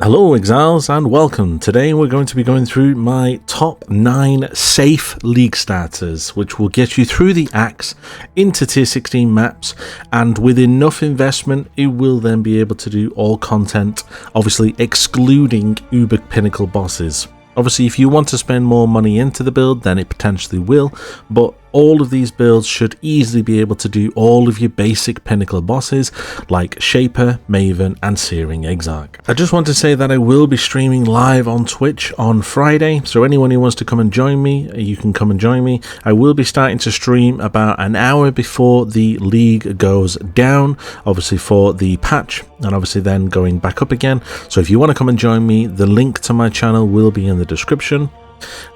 Hello Exiles and welcome. Today we're going to be going through my top 9 safe league starters, which will get you through the axe into tier 16 maps, and with enough investment it will then be able to do all content, obviously excluding uber pinnacle bosses. Obviously if you want to spend more money into the build then it potentially will, but all of these builds should easily be able to do all of your basic pinnacle bosses like Shaper, Maven and Searing Exarch. I just want to say that I will be streaming live on Twitch on Friday, so anyone who wants to come and join me, you can come and join me. I will be starting to stream about an hour before the league goes down, obviously for the patch, and obviously then going back up again. So if you want to come and join me, the link to my channel will be in the description.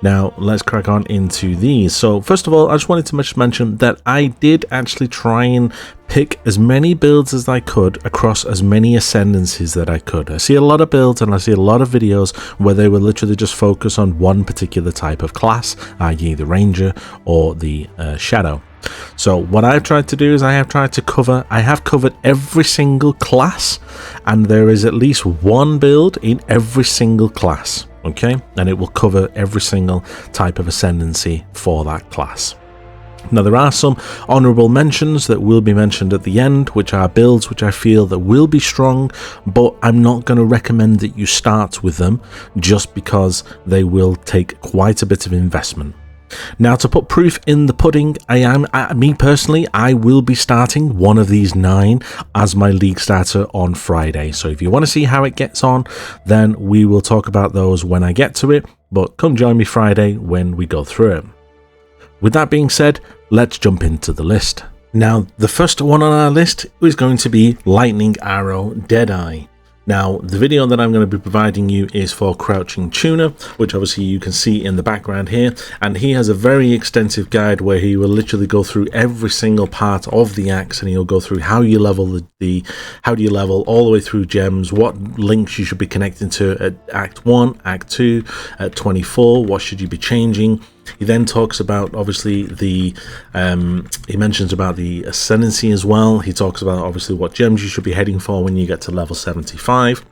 Now let's crack on into these. So first of all, I just wanted to mention that I did actually try and pick as many builds as I could across as many ascendancies that I could. I see a lot of builds and I see a lot of videos where they will literally just focus on one particular type of class, i.e. the Ranger or the Shadow. So what I've tried to do is I have covered every single class, and there is at least one build in every single class. Okay, and it will cover every single type of ascendancy for that class. Now there are some honorable mentions that will be mentioned at the end, which are builds which I feel that will be strong, but I'm not going to recommend that you start with them just because they will take quite a bit of investment. Now, to put proof in the pudding, me personally, I will be starting one of these 9 as my league starter on Friday. So if you want to see how it gets on, then we will talk about those when I get to it, but come join me Friday when we go through it. With that being said, let's jump into the list. Now, the first one on our list is going to be Lightning Arrow Deadeye. Now, the video that I'm going to be providing you is for Crouching Tuner, which obviously you can see in the background here, and he has a very extensive guide where he will literally go through every single part of the axe, and he'll go through how you level how do you level all the way through gems, what links you should be connecting to at Act 1, Act 2, at 24, what should you be changing. He then talks about obviously he mentions about the ascendancy as well. He talks about obviously what gems you should be heading for when you get to level 75.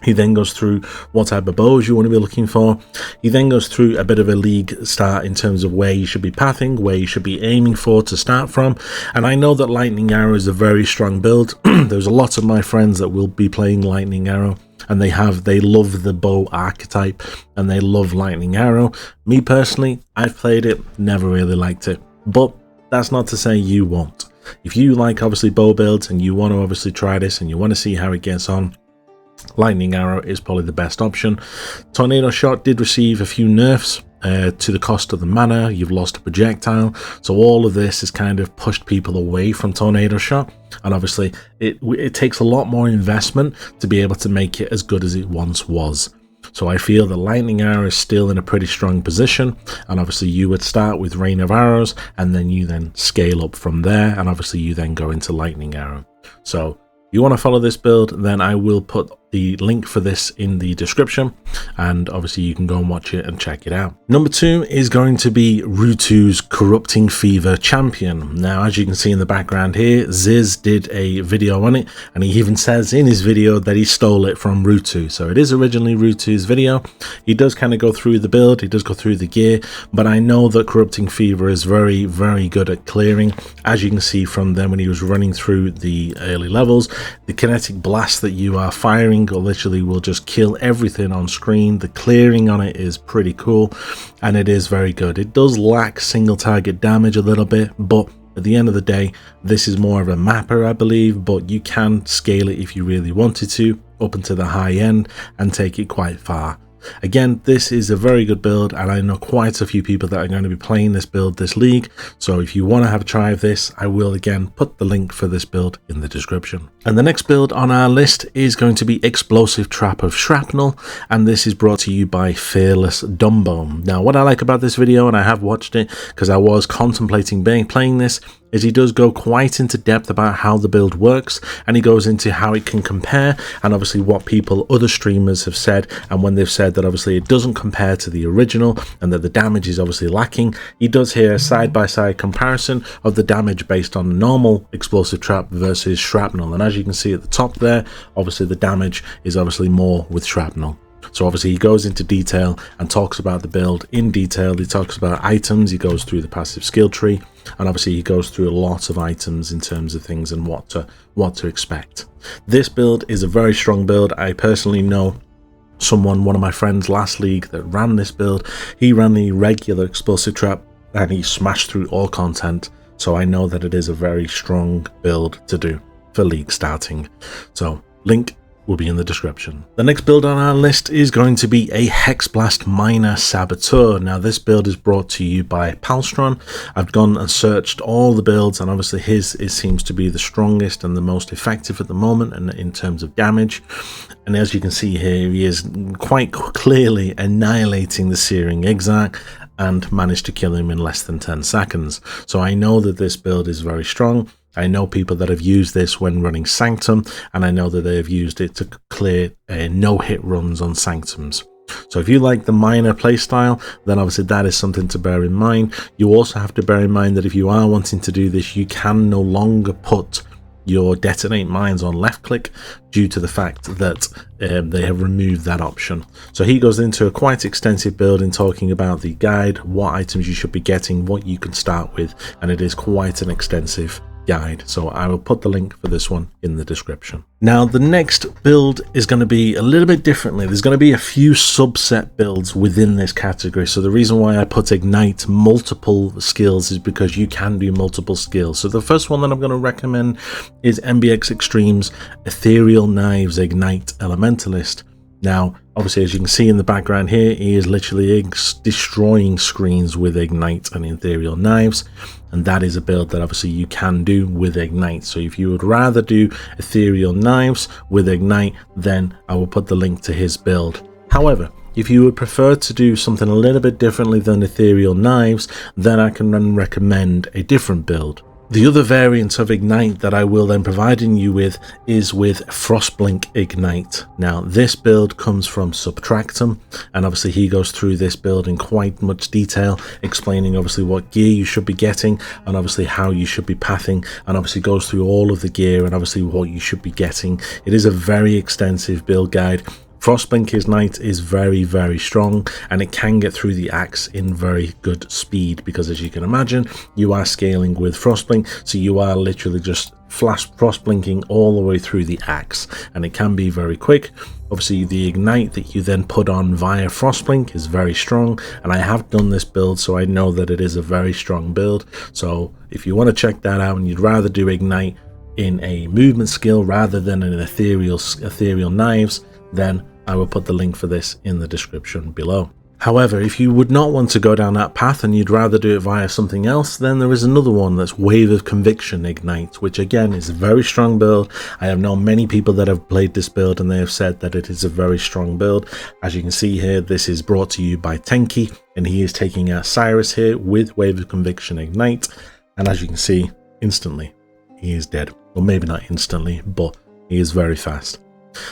He then goes through what type of bows you want to be looking for. He then goes through a bit of a league start in terms of where you should be pathing, where you should be aiming for to start from. And I know that Lightning Arrow is a very strong build. There's a lot of my friends that will be playing Lightning Arrow, and they love the bow archetype and they love Lightning Arrow. Me personally, I've played it, never really liked it, but that's not to say you won't. If you like obviously bow builds and you want to obviously try this and you want to see how it gets on, Lightning Arrow is probably the best option. Tornado Shot did receive a few nerfs to the cost of the mana. You've lost a projectile, so all of this has kind of pushed people away from Tornado Shot, and obviously it takes a lot more investment to be able to make it as good as it once was. So I feel that Lightning Arrow is still in a pretty strong position, and obviously you would start with Rain of Arrows and then you then scale up from there, and obviously you then go into Lightning Arrow. So if you want to follow this build, then I will put the link for this in the description, and obviously you can go and watch it and check it out. Number 2 is going to be Rutu's Corrupting Fever Champion. Now, as you can see in the background here, Ziz did a video on it, and he even says in his video that he stole it from Rutu. So it is originally Rutu's video. He does kind of go through the build, he does go through the gear, but I know that Corrupting Fever is very, very good at clearing. As you can see from then when he was running through the early levels, the kinetic blast that you are firing literally will just kill everything on screen. The clearing on it is pretty cool, and it is very good. It does lack single target damage a little bit, but at the end of the day, this is more of a mapper, I believe, but you can scale it if you really wanted to up into the high end and take it quite far. Again, this is a very good build, and I know quite a few people that are going to be playing this build this league, so if you want to have a try of this, I will again put the link for this build in the description. And the next build on our list is going to be Explosive Trap of Shrapnel, and this is brought to you by Fearless Dumbo. Now, what I like about this video, and I have watched it because I was contemplating playing this, is he does go quite into depth about how the build works, and he goes into how it can compare, and obviously what other streamers have said, and when they've said that obviously it doesn't compare to the original and that the damage is obviously lacking. He does here a side-by-side comparison of the damage based on normal explosive trap versus shrapnel, and as you can see at the top there, obviously the damage is obviously more with shrapnel. So obviously he goes into detail and talks about the build in detail. He talks about items, he goes through the passive skill tree, and obviously he goes through a lot of items in terms of things and what to expect. This build is a very strong build. I personally know one of my friends last league that ran this build. He ran the regular explosive trap and he smashed through all content. So I know that it is a very strong build to do for league starting. So link will be in the description. The next build on our list is going to be a Hexblast Miner Saboteur. Now this build is brought to you by Palstron. I've gone and searched all the builds, and obviously his seems to be the strongest and the most effective at the moment and in terms of damage. And as you can see here, he is quite clearly annihilating the Searing Exarch and managed to kill him in less than 10 seconds. So I know that this build is very strong. I know people that have used this when running Sanctum, and I know that they have used it to clear no-hit runs on Sanctums. So if you like the miner playstyle, then obviously that is something to bear in mind. You also have to bear in mind that if you are wanting to do this, you can no longer put your detonate mines on left click due to the fact that they have removed that option. So he goes into a quite extensive build in talking about the guide, what items you should be getting, what you can start with, and it is quite an extensive guide, so I will put the link for this one in the description. Now the next build is going to be a little bit differently. There's going to be a few subset builds within this category, so the reason why I put Ignite multiple skills is because you can do multiple skills. So the first one that I'm going to recommend is MBX Extreme's Ethereal Knives Ignite Elementalist. Now obviously, as you can see in the background here, he is literally destroying screens with Ignite and Ethereal Knives, and that is a build that obviously you can do with Ignite. So if you would rather do Ethereal Knives with Ignite, then I will put the link to his build. However, if you would prefer to do something a little bit differently than Ethereal Knives, then I can recommend a different build. The other variant of Ignite that I will then providing you with is with Frostblink Ignite. Now this build comes from Subtractum, and obviously he goes through this build in quite much detail, explaining obviously what gear you should be getting and obviously how you should be pathing, and obviously goes through all of the gear and obviously what you should be getting. It is a very extensive build guide. Frostblink Ignite is very, very strong, and it can get through the axe in very good speed because, as you can imagine, you are scaling with Frostblink, so you are literally just flash Frostblinking all the way through the axe, and it can be very quick. Obviously the Ignite that you then put on via Frostblink is very strong, and I have done this build, so I know that it is a very strong build. So if you want to check that out and you'd rather do Ignite in a movement skill rather than an Ethereal Knives, then I will put the link for this in the description below. However, if you would not want to go down that path and you'd rather do it via something else, then there is another one that's Wave of Conviction Ignite, which again is a very strong build. I have known many people that have played this build and they have said that it is a very strong build. As you can see here, this is brought to you by Tenki, and he is taking out Cyrus here with Wave of Conviction Ignite, and as you can see, instantly he is dead. Well, maybe not instantly, but he is very fast.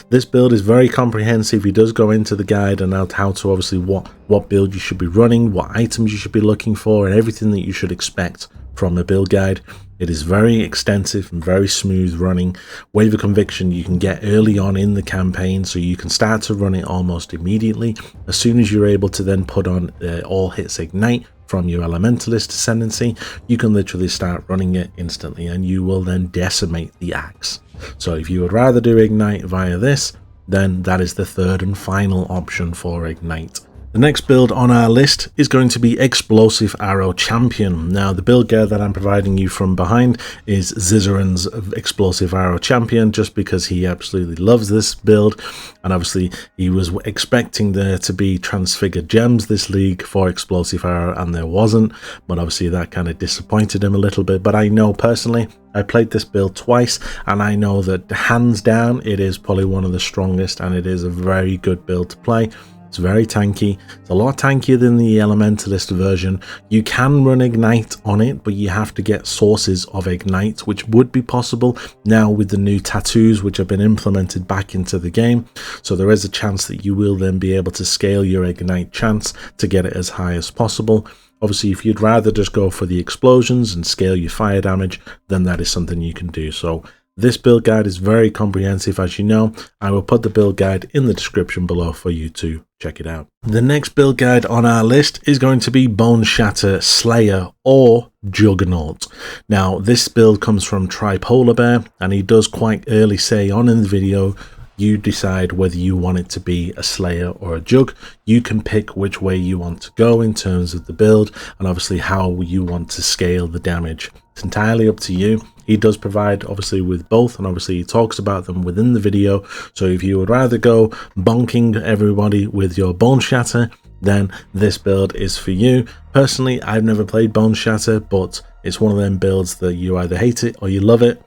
This build is very comprehensive. He does go into the guide and how to obviously what build you should be running, what items you should be looking for, and everything that you should expect from a build guide. It is very extensive and very smooth running. Wave of Conviction you can get early on in the campaign, so you can start to run it almost immediately. As soon as you're able to then put on all hits Ignite from your Elementalist Ascendancy, you can literally start running it instantly, and you will then decimate the axe. So if you would rather do Ignite via this, then that is the third and final option for Ignite. The next build on our list is going to be Explosive Arrow Champion. Now the build guide that I'm providing you from behind is Zizaran's Explosive Arrow Champion, just because he absolutely loves this build, and obviously he was expecting there to be Transfigured Gems this league for Explosive Arrow, and there wasn't, but obviously that kind of disappointed him a little bit. But I know personally, I played this build twice, and I know that hands down it is probably one of the strongest, and it is a very good build to play. It's very tanky. It's a lot tankier than the Elementalist version. You can run Ignite on it, but you have to get sources of Ignite, which would be possible now with the new tattoos which have been implemented back into the game. So there is a chance that you will then be able to scale your Ignite chance to get it as high as possible. Obviously, if you'd rather just go for the explosions and scale your fire damage, then that is something you can do. So this build guide is very comprehensive, as you know. I will put the build guide in the description below for you to check it out. The next build guide on our list is going to be Boneshatter, Slayer, or Juggernaut. Now, this build comes from Tripolar Bear, and he does quite early say on in the video, you decide whether you want it to be a Slayer or a Jugg. You can pick which way you want to go in terms of the build, and obviously how you want to scale the damage. It's entirely up to you. He does provide obviously with both, and obviously he talks about them within the video. So if you would rather go bonking everybody with your Boneshatter, then this build is for you. Personally, I've never played Boneshatter, but it's one of them builds that you either hate it or you love it.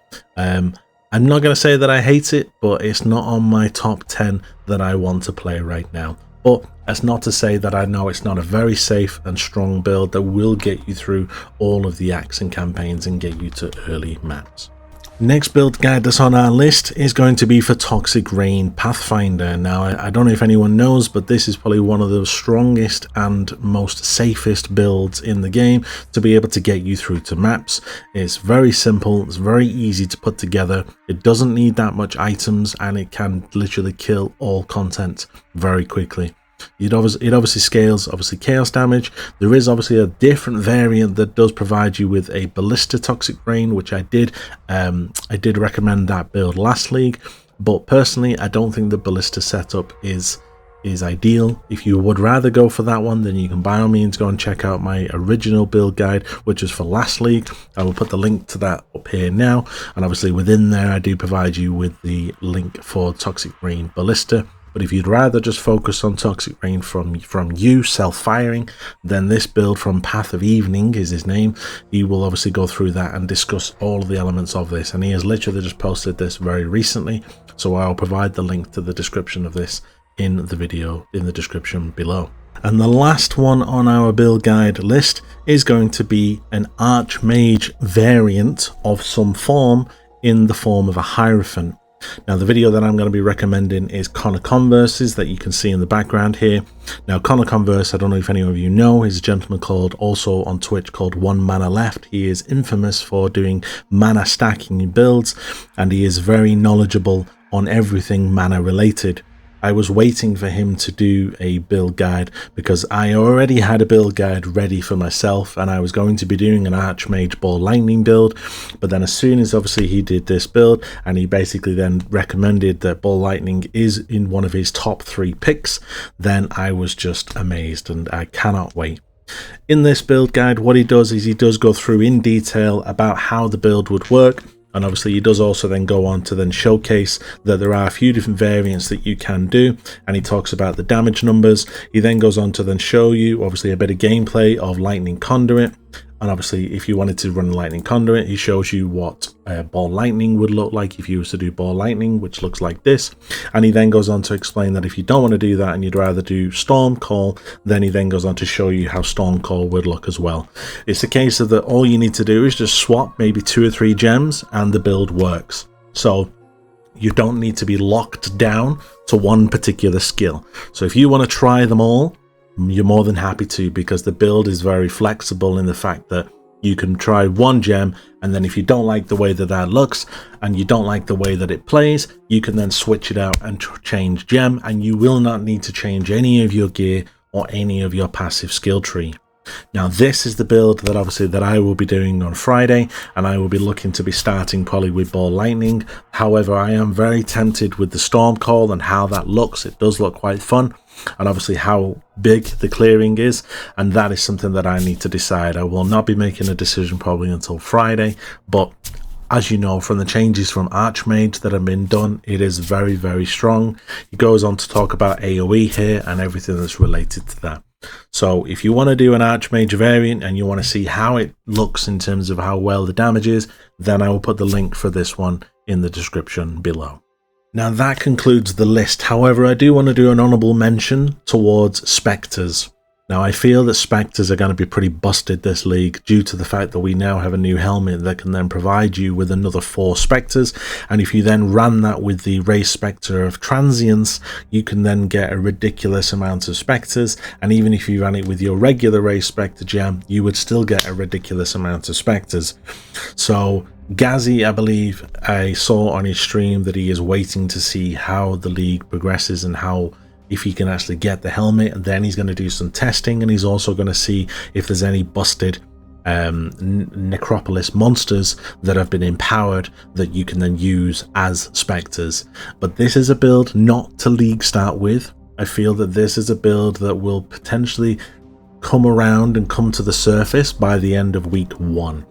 I'm not going to say that I hate it, but it's not on my top 10 that I want to play right now. But that's not to say that I know it's not a very safe and strong build that will get you through all of the acts and campaigns and get you to early maps. Next build guide that's on our list is going to be for Toxic Rain Pathfinder. Now, I don't know if anyone knows, but this is probably one of the strongest and most safest builds in the game to be able to get you through to maps. It's very simple, it's very easy to put together, it doesn't need that much items, and it can literally kill all content very quickly. It obviously scales chaos damage. There is obviously a different variant that does provide you with a Ballista Toxic Rain, which I did recommend that build last league, but personally I don't think the Ballista setup is ideal. If you would rather go for that one, then you can by all means go and check out my original build guide, which is for last league. I will put the link to that up here now, and obviously within there I do provide you with the link for Toxic Rain Ballista. But if you'd rather just focus on Toxic Rain from you self-firing, then this build from Path of Evening is his name. He will obviously go through that and discuss all of the elements of this, and he has literally just posted this very recently, so I'll provide the link to the description of this in the video in the description below. And the last one on our build guide list is going to be an Archmage variant of some form in the form of a Hierophant. Now, the video that I'm going to be recommending is Connor Converse's that you can see in the background here. Now, Connor Converse, I don't know if any of you know, is a gentleman called, also on Twitch, called One Mana Left. He is infamous for doing mana stacking builds, and he is very knowledgeable on everything mana related. I was waiting for him to do a build guide because I already had a build guide ready for myself, and I was going to be doing an Archmage Ball Lightning build. But then as soon as obviously he did this build, and he basically then recommended that Ball Lightning is in one of his top 3 picks, then I was just amazed, and I cannot wait. In this build guide, what he does is he does go through in detail about how the build would work. And obviously he does also then go on to then showcase that there are a few different variants that you can do, and he talks about the damage numbers. He then goes on to then show you obviously a bit of gameplay of Lightning Conduit, and obviously if you wanted to run Lightning Conduit, he shows you what Ball Lightning would look like if you was to do Ball Lightning, which looks like this. And he then goes on to explain that if you don't want to do that and you'd rather do Storm Call, then he then goes on to show you how Storm Call would look as well. It's a case of that all you need to do is just swap maybe 2 or 3 gems and the build works. So you don't need to be locked down to one particular skill. So if you want to try them all, you're more than happy to, because the build is very flexible in the fact that you can try one gem, and then if you don't like the way that that looks and you don't like the way that it plays, you can then switch it out and change gem, and you will not need to change any of your gear or any of your passive skill tree. Now, this is the build that obviously that I will be doing on Friday, and I will be looking to be starting probably with Ball Lightning. However, I am very tempted with the Storm Call and how that looks. It does look quite fun, and obviously how big the clearing is, and that is something that I need to decide. I will not be making a decision probably until Friday, but as you know from the changes from Archmage that have been done, it is very, very strong. He goes on to talk about AoE here and everything that's related to that. So if you want to do an Archmage variant and you want to see how it looks in terms of how well the damage is, then I will put the link for this one in the description below. Now that concludes the list. However, I do want to do an honourable mention towards Spectres. Now I feel that Spectres are going to be pretty busted this league due to the fact that we now have a new helmet that can then provide you with another 4 Spectres, and if you then ran that with the Race Spectre of Transience, you can then get a ridiculous amount of Spectres, and even if you ran it with your regular Race Spectre gem, you would still get a ridiculous amount of Spectres. So Gazzy, I believe I saw on his stream that he is waiting to see how the league progresses and how, if he can actually get the helmet, and then he's going to do some testing, and he's also going to see if there's any busted Necropolis monsters that have been empowered that you can then use as Spectres. But this is a build not to league start with. I feel that this is a build that will potentially come around and come to the surface by the end of week 1.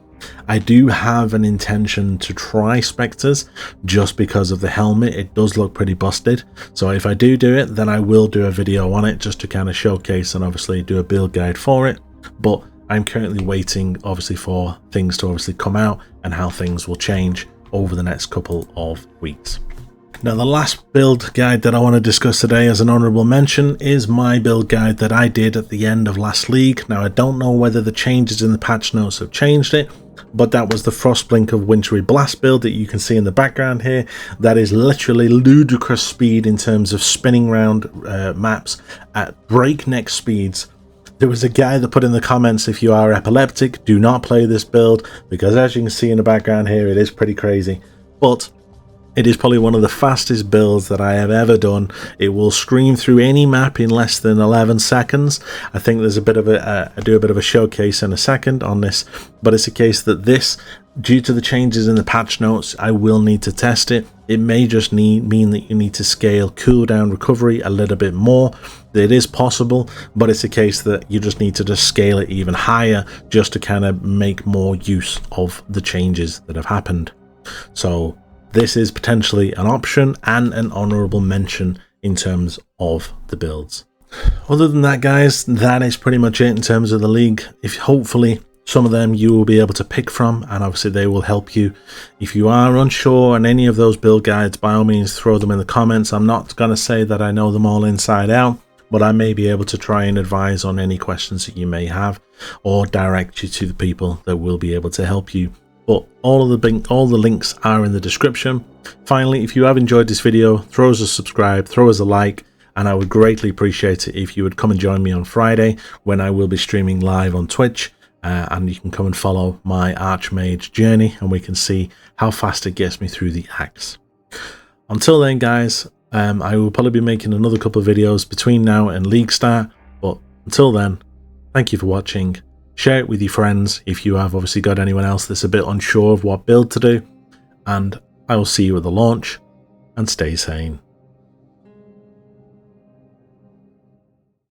I do have an intention to try Spectres just because of the helmet. It does look pretty busted, so if I do it, then I will do a video on it just to kind of showcase and obviously do a build guide for it. But I'm currently waiting obviously for things to obviously come out and how things will change over the next couple of weeks. Now the last build guide that I want to discuss today as an honourable mention is my build guide that I did at the end of last league. Now I don't know whether the changes in the patch notes have changed it, but that was the Frostblink of Wintry Blast build that you can see in the background here. That is literally ludicrous speed in terms of spinning around maps at breakneck speeds. There was a guy that put in the comments, if you are epileptic, do not play this build, because as you can see in the background here, it is pretty crazy. But it is probably one of the fastest builds that I have ever done. It will scream through any map in less than 11 seconds. I think there's a bit of I do a bit of a showcase in a second on this, but it's a case that this, due to the changes in the patch notes, I will need to test it. It may just mean that you need to scale cooldown recovery a little bit more. It is possible, but it's a case that you just need to just scale it even higher just to kind of make more use of the changes that have happened. So this is potentially an option and an honourable mention in terms of the builds. Other than that, guys, that is pretty much it in terms of the league. If hopefully some of them you will be able to pick from, and obviously they will help you. If you are unsure on any of those build guides, by all means throw them in the comments. I'm not going to say that I know them all inside out, but I may be able to try and advise on any questions that you may have, or direct you to the people that will be able to help you. But all the links are in the description. Finally, if you have enjoyed this video, throw us a subscribe, throw us a like, and I would greatly appreciate it if you would come and join me on Friday when I will be streaming live on Twitch, and you can come and follow my Archmage journey, and we can see how fast it gets me through the axe. Until then, guys, I will probably be making another couple of videos between now and League Start, but until then, thank you for watching. Share it with your friends if you have obviously got anyone else that's a bit unsure of what build to do, and I will see you at the launch, and stay sane.